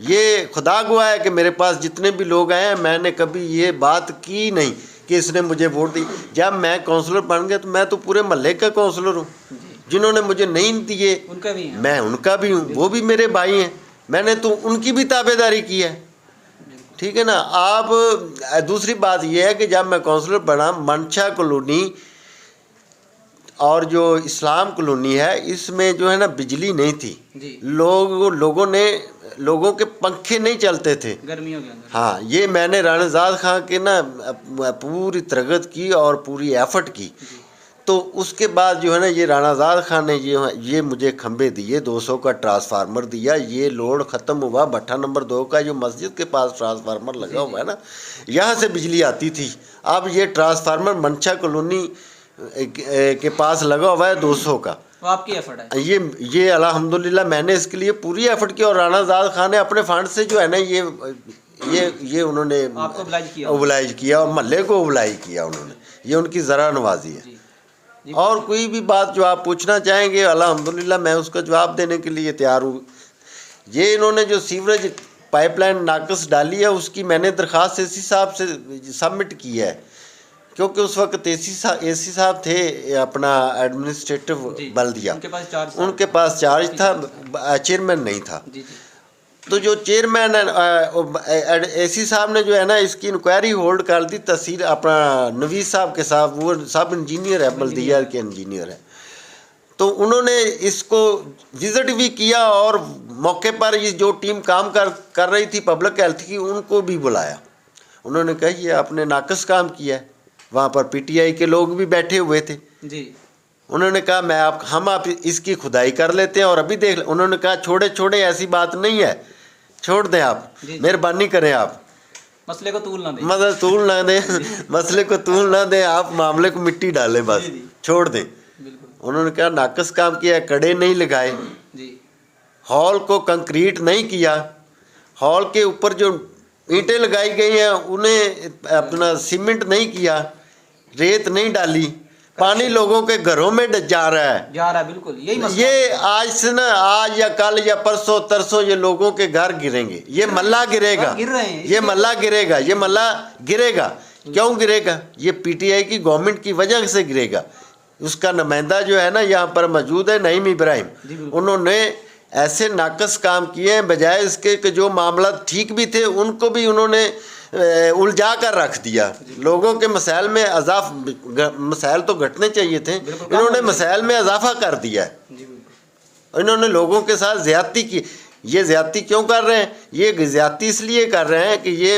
ये खुदा गवाह है कि मेरे पास जितने भी लोग आए हैं, मैंने कभी ये बात की नहीं कि इसने मुझे वोट दी। जब मैं काउंसलर बन गया तो मैं तो पूरे महल्ले का काउंसलर हूँ। जिन्होंने मुझे नहीं दिए मैं उनका भी हूँ, वो भी मेरे भाई हैं, मैंने तो उनकी भी ताबेदारी की है, ठीक है ना। आप दूसरी बात यह है कि जब मैं काउंसलर बना, मनशा कॉलोनी और जो इस्लाम कॉलोनी है, इसमें जो है ना बिजली नहीं थी। लोगों के पंखे नहीं चलते थे गर्मियों के अंदर। हाँ, ये मैंने रानाजाद खां के ना पूरी तरगत की और पूरी एफर्ट की। तो उसके बाद जो है ना ये रानाजाद खान ने ये मुझे खंबे दिए, 200 का ट्रांसफार्मर दिया। ये लोड ख़त्म हुआ भट्ठा नंबर 2 का, जो मस्जिद के पास ट्रांसफार्मर लगा हुआ है ना, यहाँ से बिजली आती थी। अब ये ट्रांसफार्मर मनशा कॉलोनी के पास लगा हुआ है 200 का। वो आपकी एफर्ट है? ये अल्हम्दुलिल्लाह मैंने इसके लिए पूरी एफर्ट की, और रानाजाद खान ने अपने फंड से जो है ना ये उन्होंने आपको ओबलाइज किया और महल्ले को ओबलाइज किया उन्होंने। ये उनकी ज़रा नवाजी है। और कोई भी बात जो आप पूछना चाहेंगे, अल्हम्दुलिल्लाह मैं उसका जवाब देने के लिए तैयार हूँ। ये इन्होंने जो सीवरेज पाइपलाइन नाकस डाली है, उसकी मैंने दरख्वास्त एसी साहब से सबमिट की है, क्योंकि उस वक्त एसी साहब थे अपना एडमिनिस्ट्रेटिव बल्दिया, उनके पास चार्ज था, चेयरमैन नहीं था। तो जो चेयरमैन एसी साहब ने जो है ना इसकी इंक्वायरी होल्ड कर दी तहसील अपना नवीद साहब के साथ, वो सब इंजीनियर है, बल्दिया के इंजीनियर है। तो उन्होंने इसको विजिट भी किया और मौके पर ये जो टीम काम कर रही थी पब्लिक हेल्थ की, उनको भी बुलाया। उन्होंने कहा ये आपने नाकस काम किया है। वहाँ पर पीटीआई के लोग भी बैठे हुए थे जी। उन्होंने कहा हम आप इसकी खुदाई कर लेते हैं और अभी देख लें। उन्होंने कहा छोड़े ऐसी बात नहीं है, छोड़ दें आप, मेहरबानी करें आप, मसले को तूल ना दें, मतलब तूल ना दें मसले को तूल ना दें, आप मामले को मिट्टी डालें, बस छोड़ दें। उन्होंने कहा नाकस काम किया, कड़े नहीं लगाए, हॉल को कंक्रीट नहीं किया, हॉल के ऊपर जो ईंटें लगाई गई हैं उन्हें अपना सीमेंट नहीं किया, रेत नहीं डाली, पानी लोगों के घरों में जा रहा है बिल्कुल यही मसला। ये आज से ना, आज या कल या परसों तरसों ये लोगों के घर गिरेंगे, ये मल्ला गिरेगा, गिर रहे हैं, ये मल्ला गिरेगा, ये मल्ला गिरेगा। क्यों गिरेगा? ये पीटीआई की गवर्नमेंट की वजह से गिरेगा। उसका नुमाइंदा जो है ना यहाँ पर मौजूद है, नईम इब्राहिम, उन्होंने ऐसे नाकस काम किए हैं, बजाय इसके कि जो मामला ठीक भी थे उनको भी उन्होंने उलझा कर रख दिया। लोगों के मसाइल में मसाइल तो घटने चाहिए थे, इन्होंने मसाइल में इजाफा कर दिया है। इन्होंने लोगों के साथ ज़्यादती की। ये ज़्यादती क्यों कर रहे हैं? ये ज़्यादती इसलिए कर रहे हैं कि ये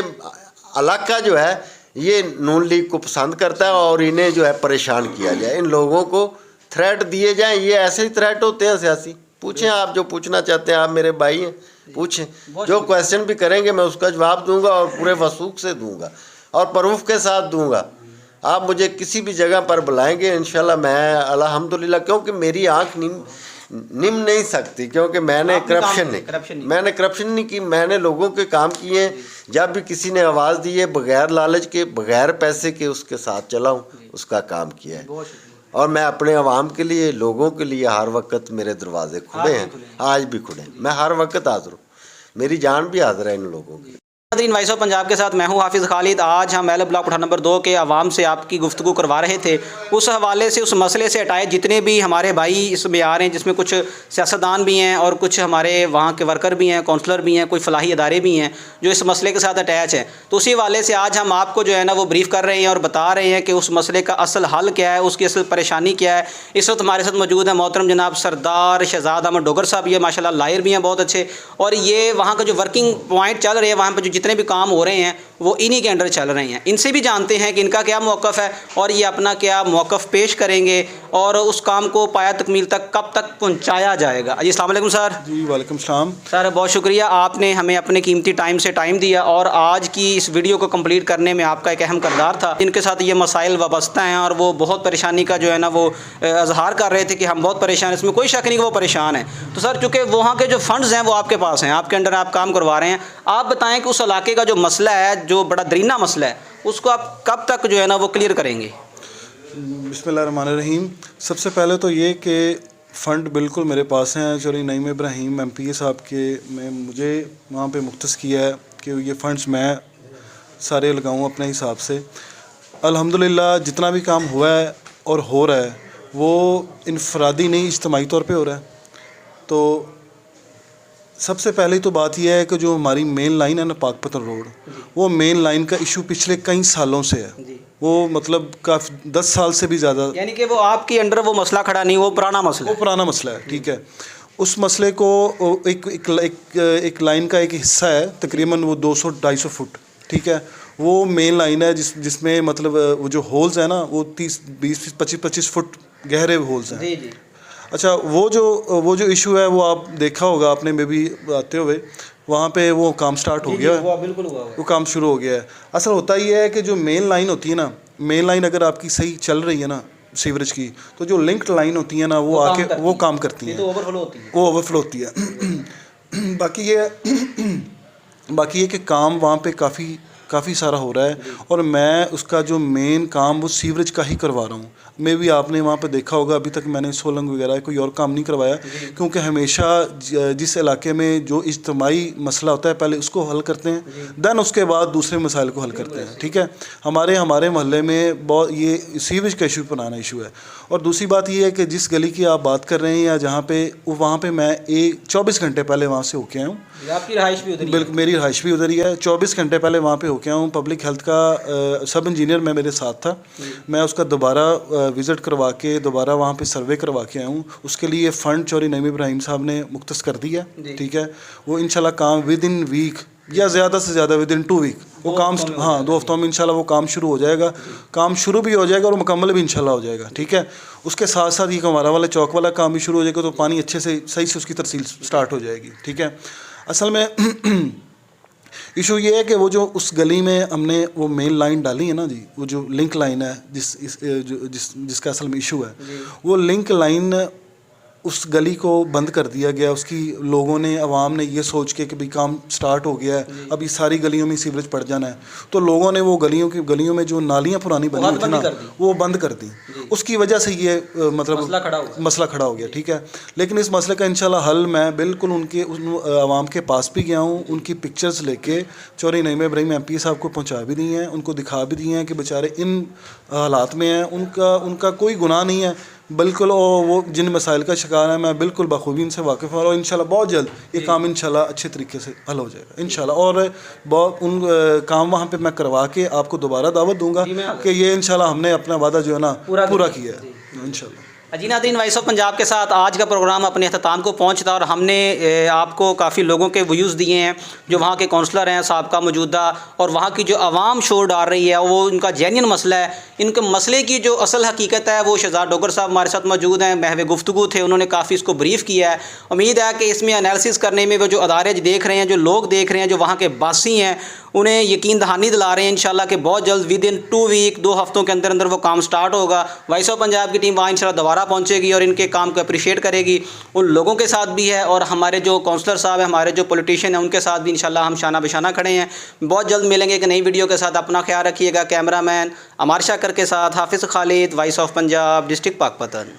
इलाका जो है ये नून लीग को पसंद करता है और इन्हें जो है परेशान किया जाए, इन लोगों को थ्रेट दिए जाएं। ये ऐसे ही थ्रेट होते हैं सियासी। पूछें आप जो पूछना चाहते हैं, आप मेरे भाई हैं, पूछें, जो क्वेश्चन भी करेंगे मैं उसका जवाब दूंगा और पूरे वसूख से दूंगा और प्रूफ के साथ दूंगा। आप मुझे किसी भी जगह पर बुलाएंगे इंशाल्लाह, मैं अल्हम्दुलिल्लाह, क्योंकि मेरी आँख निम नहीं सकती, क्योंकि मैंने करप्शन नहीं की, मैंने लोगों के काम किए हैं। जब भी किसी ने आवाज़ दी है बगैर लालच के, बगैर पैसे के, उसके साथ चला हूँ, उसका काम किया है। और मैं अपने आवाम के लिए, लोगों के लिए हर वक्त मेरे दरवाजे खुले हैं, आज भी खुले हैं, मैं हर वक्त हाजिर हूँ, मेरी जान भी हाजिर है इन लोगों की। वॉइस ऑफ पंजाब के साथ मैं हूं हाफिज़ खालिद। आज हम एल ब्लॉक पठान नंबर 2 के आवाम से आपकी गुफ्तगू करवा रहे थे। उस हवाले से, उस मसले से हटाए जितने भी हमारे भाई इसमें आ रहे हैं, जिसमें कुछ सियासतदान भी हैं और कुछ हमारे वहाँ के वर्कर भी हैं, काउंसलर भी हैं, कोई फलाही अदारे भी हैं जो इस मसले के साथ अटैच हैं। तो उसी हवाले से आज हम आपको जो है ना वो ब्रीफ़ कर रहे हैं और बता रहे हैं कि उस मसले का असल हल क्या है, उसकी असल परेशानी क्या है। इस वक्त हमारे साथ मौजूद है मोहतरम जनाब सरदार शहजाद अहमद डोगर साहब। ये माशाल्लाह लायर भी हैं बहुत अच्छे, और ये वहाँ का जो वर्किंग पॉइंट चल रहे हैं, वहाँ पर जो जितने भी काम हो रहे हैं वो इन्हीं के अंडर चल रहे हैं। इनसे भी जानते हैं कि इनका क्या मौक़िफ़ है और ये अपना क्या मौक़िफ़ पेश करेंगे और उस काम को पाया तकमील तक कब तक पहुंचाया जाएगा। जी अस्सलाम वालेकुम सर। जी वालेकुम सलाम सर, बहुत शुक्रिया, आपने हमें अपने कीमती टाइम से टाइम दिया और आज की इस वीडियो को कंप्लीट करने में आपका एक अहम किरदार था। इनके साथ ये मसाइल वाबस्ता हैं और वो बहुत परेशानी का जो है ना वो इजहार कर रहे थे कि हम बहुत परेशान हैं, इसमें कोई शक नहीं कि वो परेशान हैं। तो सर, चूँकि वहाँ के जो फंड्स हैं वो आपके पास हैं, आपके अंडर आप काम करवा रहे हैं, आप बताएँ कि उस इलाके का जो मसला है, जो बड़ा दरीना मसला है, उसको आप कब तक जो है ना वो क्लियर करेंगे? बिस्मिल्लाहिर्रहमानिर्रहीम। सबसे पहले तो ये कि फ़ंड बिल्कुल मेरे पास हैं। चौधरी नईम इब्राहिम MPA साहब के मैं मुझे वहाँ पे मुख्तस किया है कि ये फ़ंड्स मैं सारे लगाऊँ अपने हिसाब से। अल्हम्दुलिल्लाह जितना भी काम हुआ है और हो रहा है वो इनफरादी नहीं, इज्तिमाई तौर पे हो रहा है। तो सबसे पहले तो बात यह है कि जो हमारी मेन लाइन है ना पाकपतन रोड, वो मेन लाइन का इशू पिछले कई सालों से है। वो मतलब काफ़ी 10 साल से भी ज़्यादा, यानी कि वो आपके अंडर वो मसला खड़ा नहीं, वो पुराना मसला है। ठीक है, उस मसले को एक लाइन का एक हिस्सा है, तकरीबन वो 200-250 फुट, ठीक है, वो मेन लाइन है जिसमें मतलब वो जो होल्स है ना वो 30-20-25 फुट गहरे होल्स हैं। अच्छा, वो जो इशू है वो आप देखा होगा आपने में भी आते हुए, वहाँ पे वो काम स्टार्ट हो गया है, बिल्कुल हुआ, वो काम शुरू हो गया है। असल होता ही है कि जो मेन लाइन होती है ना, मेन लाइन अगर आपकी सही चल रही है ना सीवरेज की, तो जो लिंक्ड लाइन होती है ना वो आके वो काम करती हैं, वो ओवरफ्लो होती है। बाकी ये कि काम वहाँ पे काफ़ी सारा हो रहा है और मैं उसका जो मेन काम वो सीवरेज का ही करवा रहा हूँ। मे भी आपने वहाँ पे देखा होगा, अभी तक मैंने सोलंग वगैरह कोई और काम नहीं करवाया, क्योंकि हमेशा जिस इलाके में जो इज्तिमाई मसला होता है पहले उसको हल करते हैं, दैन उसके बाद दूसरे मसाइल को हल करते हैं। ठीक है, हमारे मोहल्ले में बहुत ये सीवरेज का इशू पुराना इशू है। और दूसरी बात ये है कि जिस गली की आप बात कर रहे हैं या जहाँ पे, वहाँ पे मैं 24 घंटे पहले वहाँ से होके आया हूँ। आपकी रहाइश भी उधर ही है? बिल्कुल, मेरी रहाइश भी उधर ही है। 24 घंटे पहले वहाँ पे होके आया हूँ। पब्लिक हेल्थ का सब इंजीनियर मैं मेरे साथ था, मैं उसका दोबारा विज़िट करवा के दोबारा वहाँ पे सर्वे करवा के आया हूँ। उसके लिए फ़ंड चौधरी नईम इब्राहिम साहब ने मुख्तस कर दिया। ठीक है, वो इंशाल्लाह काम विद इन वीक या ज़्यादा से ज़्यादा विद इन 2 वीक वो काम, हाँ 2 हफ्तों में इंशाल्लाह वो काम शुरू हो जाएगा। काम शुरू भी हो जाएगा और मुकम्मल भी इंशाल्लाह हो जाएगा। ठीक है, उसके साथ साथ ये हमारा वाला चौक वाला काम भी शुरू हो जाएगा, तो पानी अच्छे से सही से उसकी तरसील स्टार्ट हो जाएगी। ठीक है, असल में इशू ये है कि वो जो उस गली में हमने वो मेन लाइन डाली है ना जी, वो जो लिंक लाइन है जिसका असल में इशू है, वो लिंक लाइन उस गली को बंद कर दिया गया। उसकी लोगों ने, अवाम ने ये सोच के कि भाई काम स्टार्ट हो गया है, अभी सारी गलियों में सीवरेज पड़ जाना है, तो लोगों ने वो गलियों में जो नालियाँ पुरानी बनी हुई थी ना, वो बंद कर दी। उसकी वजह से ये मतलब मसला खड़ा हो गया। ठीक है, लेकिन इस मसले का इंशाल्लाह हल मैं बिल्कुल अवाम के पास भी गया हूँ, उनकी पिक्चर्स लेके चौधरी नईम इब्राहिम MP साहब को पहुँचा भी दी हैं, उनको दिखा भी दिए हैं कि बेचारे इन हालात में हैं, उनका कोई गुनाह नहीं है बिल्कुल। और वो जिन मसाइल का शिकार है मैं बिल्कुल बखूबी इनसे वाकिफ़ हूँ और इंशाल्लाह बहुत जल्द ये काम इंशाल्लाह अच्छे तरीके से हल हो जाएगा इंशाल्लाह। और बहुत काम वहाँ पे मैं करवा के आपको दोबारा दावत दूंगा कि ये इंशाल्लाह हमने अपना वादा जो है ना पूरा किया है इंशाल्लाह। जी नाज़रीन, वॉइस ऑफ पंजाब के साथ आज का प्रोग्राम अपने अख्ताम को पहुंचता और हमने आपको काफ़ी लोगों के व्यूज़ दिए हैं जो वहाँ के काउंसलर हैं साबका मौजूदा, और वहाँ की जो आवाम शोर डाल रही है वो इनका जेन्युइन मसला है। इनके मसले की जो असल हकीकत है वो शहजाद डोगर साहब हमारे साथ मौजूद हैं, महवे गुफ्तगू थे, उन्होंने काफ़ी इसको ब्रीफ़ किया है। उम्मीद है कि इसमें एनालिसिस करने में वो जो अदारे देख रहे हैं, जो लोग देख रहे हैं, जो वहाँ के बासी हैं, उन्हें यकीन दहानी दिला रहे हैं इंशाल्लाह कि बहुत जल्द विद इन 2 वीक 2 हफ्तों के अंदर अंदर वो काम स्टार्ट होगा। वॉइस ऑफ पंजाब की टीम वहाँ इंशाल्लाह दोबारा पहुँचेगी और इनके काम को अप्रिशिएट करेगी। उन लोगों के साथ भी है और हमारे जो काउंसलर साहब हैं, हमारे जो पॉलिटिशियन हैं, उनके साथ भी इंशाल्लाह हम शाना बिशाना खड़े हैं। बहुत जल्द मिलेंगे एक नई वीडियो के साथ। अपना ख्याल रखिएगा। कैमरामैन अमार शाकर के साथ हाफिज़ Khalid, voice of Punjab, district Pakpattan.